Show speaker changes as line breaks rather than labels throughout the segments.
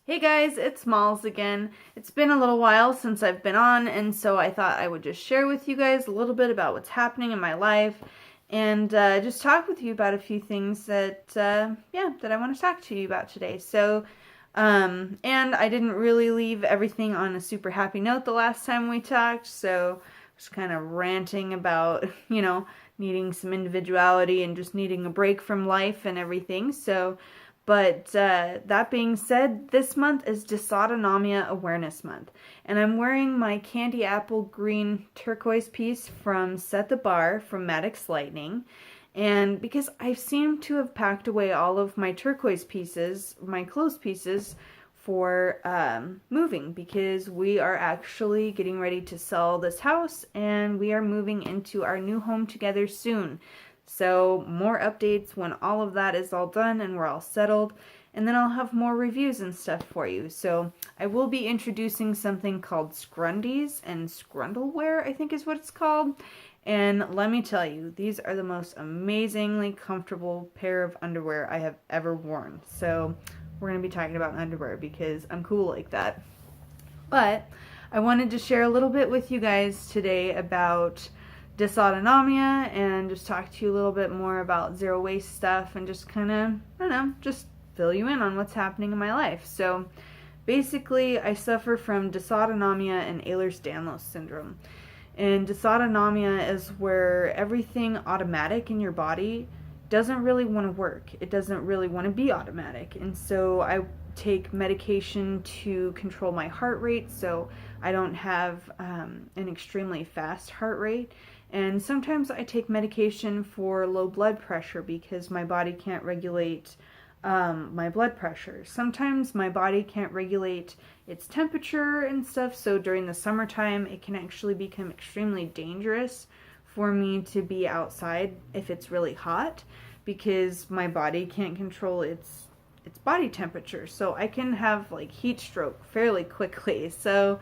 Hey guys, it's Malls again. It's been a little while since I've been on, and so I thought I would just share with you guys a little bit about what's happening in my life and just talk with you about a few things that I want to talk to you about today. And I didn't really leave everything on a super happy note the last time we talked, so just kind of ranting about, needing some individuality and just needing a break from life and everything. But that being said, this month is Dysautonomia Awareness Month, and I'm wearing my candy apple green turquoise piece from Set the Bar from Maddox Lightning. And because I seem to have packed away all of my turquoise pieces, my clothes pieces, for moving, because we are actually getting ready to sell this house and we are moving into our new home together soon. So more updates when all of that is all done and we're all settled. And then I'll have more reviews and stuff for you. So I will be introducing something called Scrundies and Scrundlewear, I think is what it's called. And let me tell you, these are the most amazingly comfortable pair of underwear I have ever worn. So we're going to be talking about underwear because I'm cool like that. But I wanted to share a little bit with you guys today about dysautonomia and just talk to you a little bit more about zero waste stuff and just kind of, I don't know, just fill you in on what's happening in my life. So basically, I suffer from dysautonomia and Ehlers-Danlos syndrome. And dysautonomia is where everything automatic in your body doesn't really want to work. It doesn't really want to be automatic. And so I take medication to control my heart rate so I don't have an extremely fast heart rate. And sometimes I take medication for low blood pressure because my body can't regulate my blood pressure. Sometimes my body can't regulate its temperature and stuff, so during the summertime it can actually become extremely dangerous for me to be outside if it's really hot because my body can't control its body temperature. So I can have like heat stroke fairly quickly. So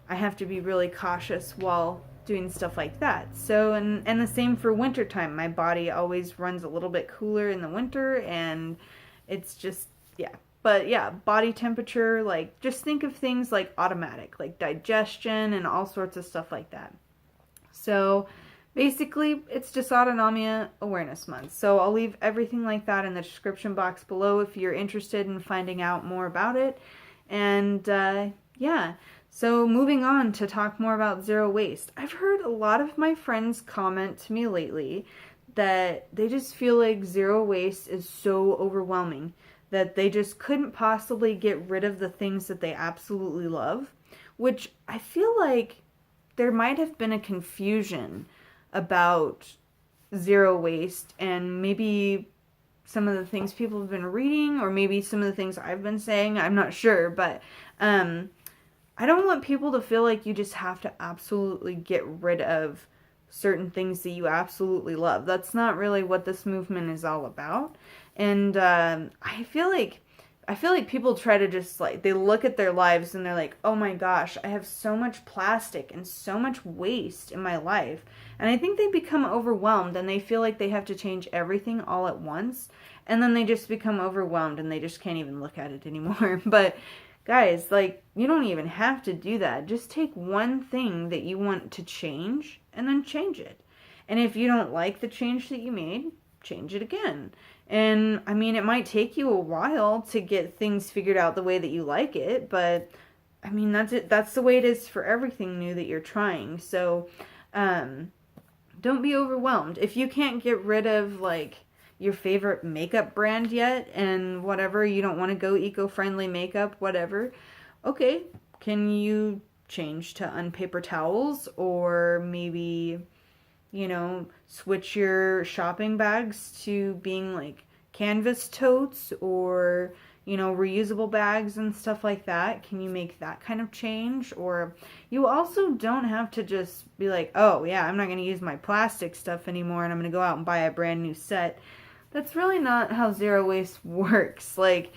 I have to be really cautious while doing stuff like that. So and the same for wintertime. My body always runs a little bit cooler in the winter and it's just, yeah. But yeah, body temperature, like just think of things like automatic, like digestion and all sorts of stuff like that. So basically, it's Dysautonomia Awareness Month. So I'll leave everything like that in the description box below if you're interested in finding out more about it. And yeah, so moving on to talk more about zero waste. I've heard a lot of my friends comment to me lately that they just feel like zero waste is so overwhelming that they just couldn't possibly get rid of the things that they absolutely love, which I feel like there might have been a confusion about zero waste and maybe some of the things people have been reading or maybe some of the things I've been saying. I'm not sure, but I don't want people to feel like you just have to absolutely get rid of certain things that you absolutely love. That's not really what this movement is all about. And I feel like people try to just like, they look at their lives and they're like, oh my gosh, I have so much plastic and so much waste in my life. And I think they become overwhelmed and they feel like they have to change everything all at once. And then they just become overwhelmed and they just can't even look at it anymore. But guys, like, you don't even have to do that. Just take one thing that you want to change and then change it. And if you don't like the change that you made, change it again. And I mean, it might take you a while to get things figured out the way that you like it, but I mean, that's it. That's the way it is for everything new that you're trying. So, don't be overwhelmed. If you can't get rid of like your favorite makeup brand yet and whatever, you don't want to go eco-friendly makeup, whatever, okay, can you change to unpaper towels or maybe, switch your shopping bags to being like canvas totes or, reusable bags and stuff like that? Can you make that kind of change? Or you also don't have to just be like, oh yeah, I'm not going to use my plastic stuff anymore and I'm going to go out and buy a brand new set. That's really not how zero waste works. Like,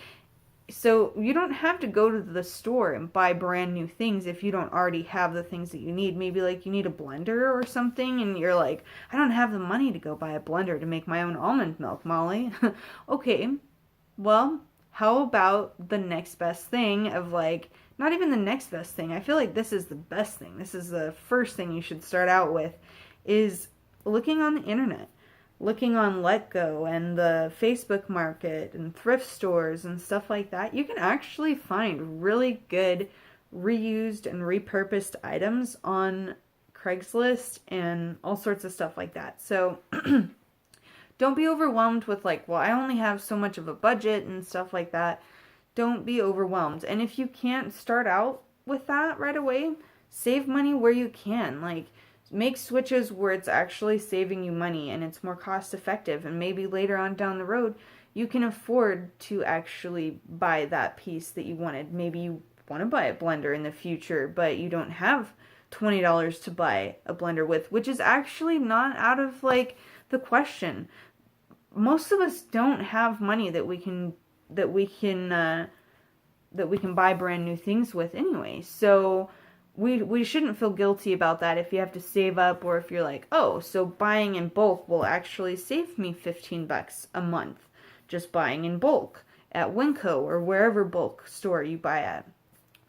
so you don't have to go to the store and buy brand new things if you don't already have the things that you need. Maybe like you need a blender or something and you're like, I don't have the money to go buy a blender to make my own almond milk, Molly. Okay, well, how about the next best thing of like, not even the next best thing. I feel like this is the best thing. This is the first thing you should start out with, is looking on the internet, looking on Letgo and the Facebook market and thrift stores and stuff like that. You can actually find really good reused and repurposed items on Craigslist and all sorts of stuff like that. So don't be overwhelmed with like, well, I only have so much of a budget and stuff like that. Don't be overwhelmed. And if you can't start out with that right away, save money where you can. Like, make switches where it's actually saving you money and it's more cost effective. And maybe later on down the road, you can afford to actually buy that piece that you wanted. Maybe you want to buy a blender in the future, but you don't have $20 to buy a blender with, which is actually not out of like the question. Most of us don't have money that we can buy brand new things with anyway. So we shouldn't feel guilty about that if you have to save up, or if you're like, oh, so buying in bulk will actually save me $15 a month, just buying in bulk at Winco or wherever bulk store you buy at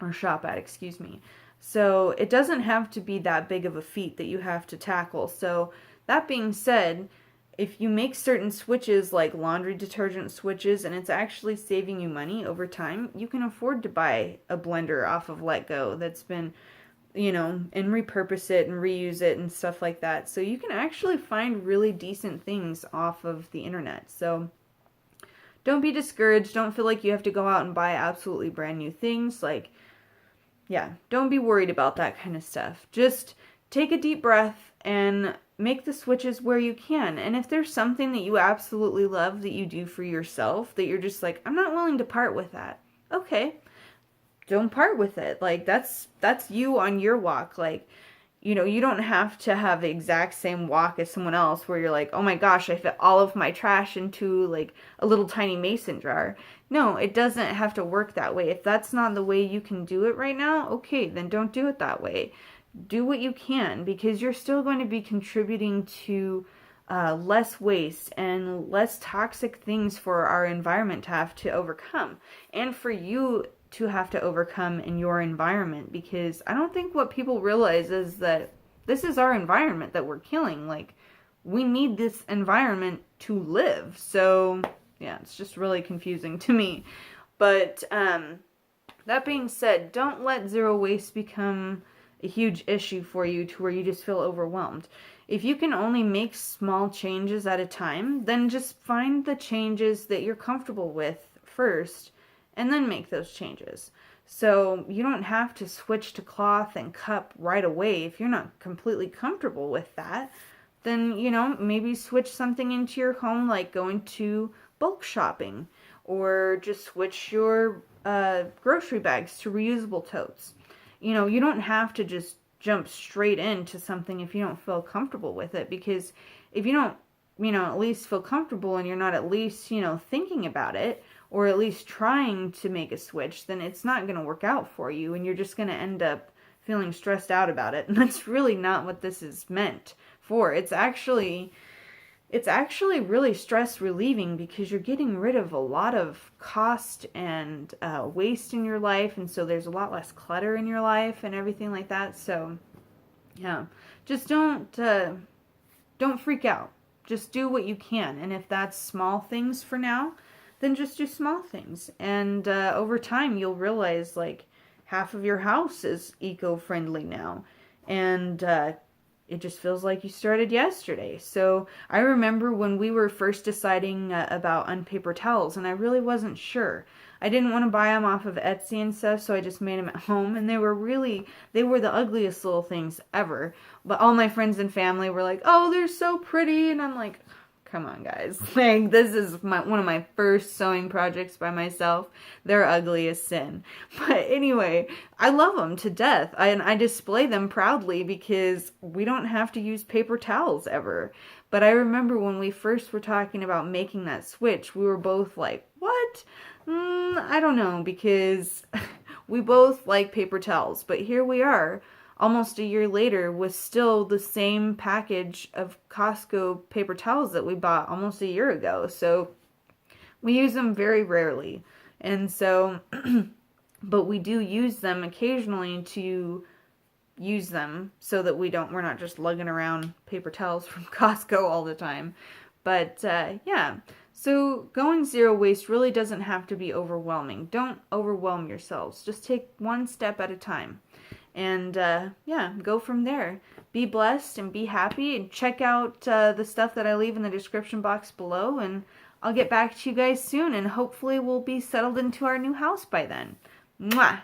or shop at, excuse me. So it doesn't have to be that big of a feat that you have to tackle. So that being said, if you make certain switches like laundry detergent switches and it's actually saving you money over time, you can afford to buy a blender off of Letgo that's been, and repurpose it and reuse it and stuff like that. So you can actually find really decent things off of the internet. So don't be discouraged. Don't feel like you have to go out and buy absolutely brand new things. Like, yeah, don't be worried about that kind of stuff. Just take a deep breath and make the switches where you can. And if there's something that you absolutely love that you do for yourself, that you're just like, I'm not willing to part with that. Okay, don't part with it. Like, that's you on your walk. Like, you don't have to have the exact same walk as someone else where you're like, oh my gosh, I fit all of my trash into like a little tiny mason jar. No, it doesn't have to work that way. If that's not the way you can do it right now, okay, then don't do it that way. Do what you can, because you're still going to be contributing to less waste and less toxic things for our environment to have to overcome, and for you to have to overcome in your environment. Because I don't think what people realize is that this is our environment that we're killing. Like, we need this environment to live. So yeah, it's just really confusing to me. But that being said, don't let zero waste become a huge issue for you to where you just feel overwhelmed. If you can only make small changes at a time, then just find the changes that you're comfortable with first and then make those changes. So you don't have to switch to cloth and cup right away. If you're not completely comfortable with that, then, maybe switch something into your home, like going to bulk shopping, or just switch your grocery bags to reusable totes. You don't have to just jump straight into something if you don't feel comfortable with it, because if you don't, at least feel comfortable, and you're not at least, thinking about it, or at least trying to make a switch, then it's not going to work out for you, and you're just going to end up feeling stressed out about it. And that's really not what this is meant for. It's actually really stress relieving, because you're getting rid of a lot of cost and waste in your life, and so there's a lot less clutter in your life and everything like that. So yeah, just don't freak out. Just do what you can, and if that's small things for now, then just do small things. And over time, you'll realize like half of your house is eco-friendly now, and it just feels like you started yesterday. So I remember when we were first deciding about unpaper towels, and I really wasn't sure. I didn't want to buy them off of Etsy and stuff, so I just made them at home, and they were the ugliest little things ever. But all my friends and family were like, oh, they're so pretty, and I'm like, come on, guys. Like, this is one of my first sewing projects by myself. They're ugly as sin. But anyway, I love them to death. And I display them proudly because we don't have to use paper towels ever. But I remember when we first were talking about making that switch, we were both like, what? I don't know, because we both like paper towels. But here we are, almost a year later, with still the same package of Costco paper towels that we bought almost a year ago. So we use them very rarely. And so, but we do use them occasionally to use them so that we're not just lugging around paper towels from Costco all the time. But yeah, so going zero waste really doesn't have to be overwhelming. Don't overwhelm yourselves. Just take one step at a time. And yeah, go from there. Be blessed and be happy. And check out the stuff that I leave in the description box below. And I'll get back to you guys soon. And hopefully we'll be settled into our new house by then. Mwah!